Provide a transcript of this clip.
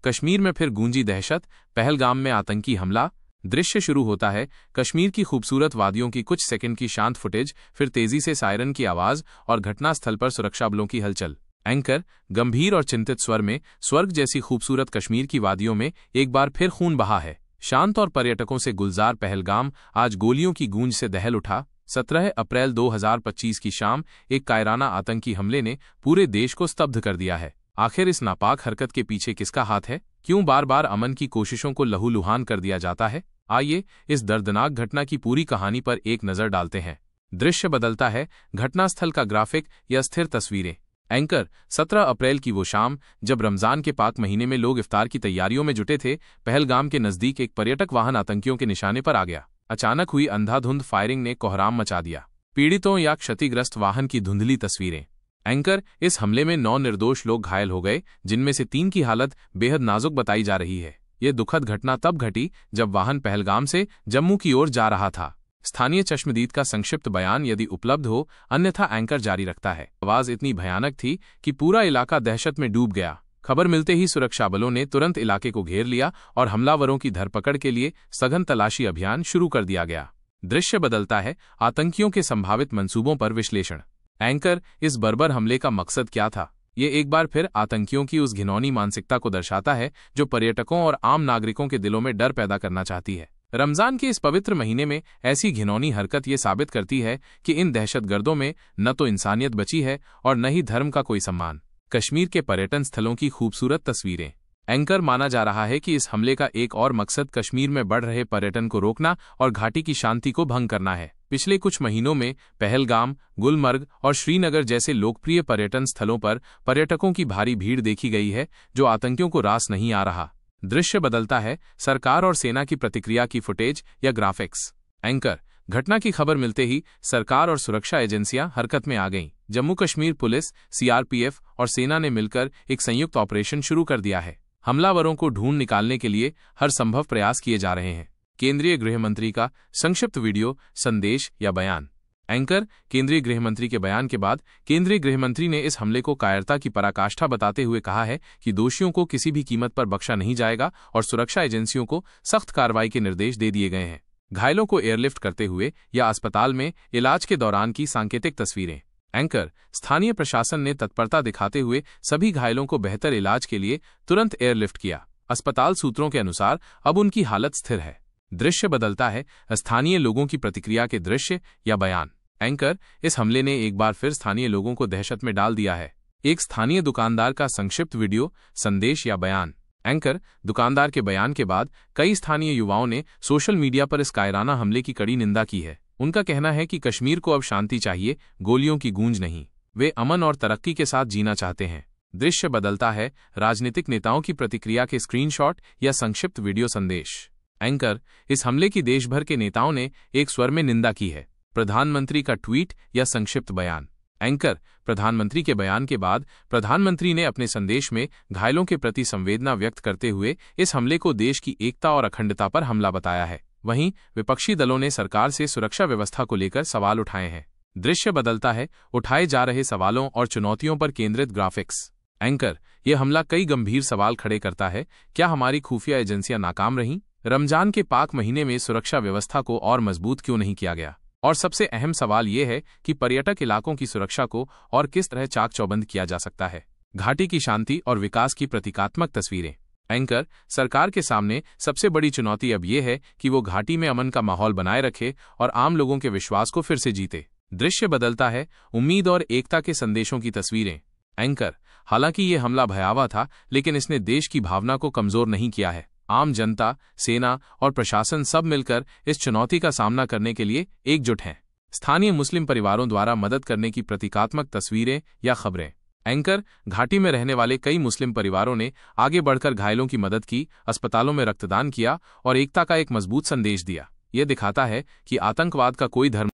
कश्मीर में फिर गूंजी दहशत, पहलगाम में आतंकी हमला। दृश्य शुरू होता है कश्मीर की खूबसूरत वादियों की कुछ सेकंड की शांत फुटेज, फिर तेजी से सायरन की आवाज और घटनास्थल पर सुरक्षाबलों की हलचल। एंकर गंभीर और चिंतित स्वर में, स्वर्ग जैसी खूबसूरत कश्मीर की वादियों में एक बार फिर खून बहा है। शांत और पर्यटकों से गुलजार पहलगाम आज गोलियों की गूंज से दहल उठा। 17 अप्रैल 2025 की शाम एक कायराना आतंकी हमले ने पूरे देश को स्तब्ध कर दिया है। आखिर इस नापाक हरकत के पीछे किसका हाथ है? क्यों बार बार अमन की कोशिशों को लहूलुहान कर दिया जाता है? आइए इस दर्दनाक घटना की पूरी कहानी पर एक नजर डालते हैं। दृश्य बदलता है, घटनास्थल का ग्राफिक या स्थिर तस्वीरें। एंकर 17 अप्रैल की वो शाम जब रमजान के पाक महीने में लोग इफ्तार की तैयारियों में जुटे थे, पहलगाम के नजदीक एक पर्यटक वाहन आतंकियों के निशाने पर आ गया। अचानक हुई अंधाधुंध फायरिंग ने कोहराम मचा दिया। पीड़ितों या क्षतिग्रस्त वाहन की धुंधली तस्वीरें। एंकर इस हमले में 9 निर्दोष लोग घायल हो गए, जिनमें से 3 की हालत बेहद नाजुक बताई जा रही है। ये दुखद घटना तब घटी जब वाहन पहलगाम से जम्मू की ओर जा रहा था। स्थानीय चश्मदीद का संक्षिप्त बयान यदि उपलब्ध हो, अन्यथा एंकर जारी रखता है। आवाज इतनी भयानक थी कि पूरा इलाका दहशत में डूब गया। खबर मिलते ही सुरक्षाबलों ने तुरंत इलाके को घेर लिया और हमलावरों की धरपकड़ के लिए सघन तलाशी अभियान शुरू कर दिया गया। दृश्य बदलता है, आतंकियों के संभावित मंसूबों पर विश्लेषण। एंकर इस बर्बर हमले का मकसद क्या था? ये एक बार फिर आतंकियों की उस घिनौनी मानसिकता को दर्शाता है जो पर्यटकों और आम नागरिकों के दिलों में डर पैदा करना चाहती है। रमजान के इस पवित्र महीने में ऐसी घिनौनी हरकत ये साबित करती है कि इन दहशतगर्दों में न तो इंसानियत बची है और न ही धर्म का कोई सम्मान। कश्मीर के पर्यटन स्थलों की खूबसूरत तस्वीरें। एंकर माना जा रहा है कि इस हमले का एक और मकसद कश्मीर में बढ़ रहे पर्यटन को रोकना और घाटी की शांति को भंग करना है। पिछले कुछ महीनों में पहलगाम, गुलमर्ग और श्रीनगर जैसे लोकप्रिय पर्यटन स्थलों पर पर्यटकों की भारी भीड़ देखी गई है, जो आतंकियों को रास नहीं आ रहा। दृश्य बदलता है, सरकार और सेना की प्रतिक्रिया की फुटेज या ग्राफिक्स। एंकर घटना की खबर मिलते ही सरकार और सुरक्षा एजेंसियां हरकत में आ गईं। जम्मू कश्मीर पुलिस, सीआरपीएफ और सेना ने मिलकर एक संयुक्त ऑपरेशन शुरू कर दिया है। हमलावरों को ढूंढ निकालने के लिए हर संभव प्रयास किए जा रहे हैं। केंद्रीय गृह मंत्री का संक्षिप्त वीडियो संदेश या बयान। एंकर केंद्रीय गृह मंत्री के बयान के बाद केंद्रीय गृह मंत्री ने इस हमले को कायरता की पराकाष्ठा बताते हुए कहा है कि दोषियों को किसी भी कीमत पर बख्शा नहीं जाएगा और सुरक्षा एजेंसियों को सख्त कार्रवाई के निर्देश दे दिए गए हैं। घायलों को एयरलिफ्ट करते हुए या अस्पताल में इलाज के दौरान की सांकेतिक तस्वीरें। एंकर स्थानीय प्रशासन ने तत्परता दिखाते हुए सभी घायलों को बेहतर इलाज के लिए तुरंत एयरलिफ्ट किया। अस्पताल सूत्रों के अनुसार अब उनकी हालत स्थिर है। दृश्य बदलता है, स्थानीय लोगों की प्रतिक्रिया के दृश्य या बयान। एंकर इस हमले ने एक बार फिर स्थानीय लोगों को दहशत में डाल दिया है। एक स्थानीय दुकानदार का संक्षिप्त वीडियो संदेश या बयान। एंकर दुकानदार के बयान के बाद कई स्थानीय युवाओं ने सोशल मीडिया पर इस कायराना हमले की कड़ी निंदा की है। उनका कहना है कि कश्मीर को अब शांति चाहिए, गोलियों की गूंज नहीं। वे अमन और तरक्की के साथ जीना चाहते हैं। दृश्य बदलता है, राजनीतिक नेताओं की प्रतिक्रिया के स्क्रीनशॉट या संक्षिप्त वीडियो संदेश। एंकर इस हमले की देश भर के नेताओं ने एक स्वर में निंदा की है। प्रधानमंत्री का ट्वीट या संक्षिप्त बयान। एंकर प्रधानमंत्री के बयान के बाद प्रधानमंत्री ने अपने संदेश में घायलों के प्रति संवेदना व्यक्त करते हुए इस हमले को देश की एकता और अखंडता पर हमला बताया है। वहीं विपक्षी दलों ने सरकार से सुरक्षा व्यवस्था को लेकर सवाल उठाए हैं। दृश्य बदलता है, उठाए जा रहे सवालों और चुनौतियों पर केंद्रित ग्राफिक्स। एंकर यह हमला कई गंभीर सवाल खड़े करता है। क्या हमारी खुफिया एजेंसियां नाकाम रहीं? रमजान के पाक महीने में सुरक्षा व्यवस्था को और मजबूत क्यों नहीं किया गया? और सबसे अहम सवाल ये है कि पर्यटक इलाकों की सुरक्षा को और किस तरह चाक चौबंद किया जा सकता है? घाटी की शांति और विकास की प्रतीकात्मक तस्वीरें। एंकर सरकार के सामने सबसे बड़ी चुनौती अब ये है कि वो घाटी में अमन का माहौल बनाए रखे और आम लोगों के विश्वास को फिर से जीते। दृश्य बदलता है, उम्मीद और एकता के संदेशों की तस्वीरें। एंकर हालांकि ये हमला भयावह था, लेकिन इसने देश की भावना को कमजोर नहीं किया है। आम जनता, सेना और प्रशासन सब मिलकर इस चुनौती का सामना करने के लिए एकजुट हैं। स्थानीय मुस्लिम परिवारों द्वारा मदद करने की प्रतीकात्मक तस्वीरें या खबरें। एंकर घाटी में रहने वाले कई मुस्लिम परिवारों ने आगे बढ़कर घायलों की मदद की, अस्पतालों में रक्तदान किया और एकता का एक मजबूत संदेश दिया। यह दिखाता है कि आतंकवाद का कोई धर्म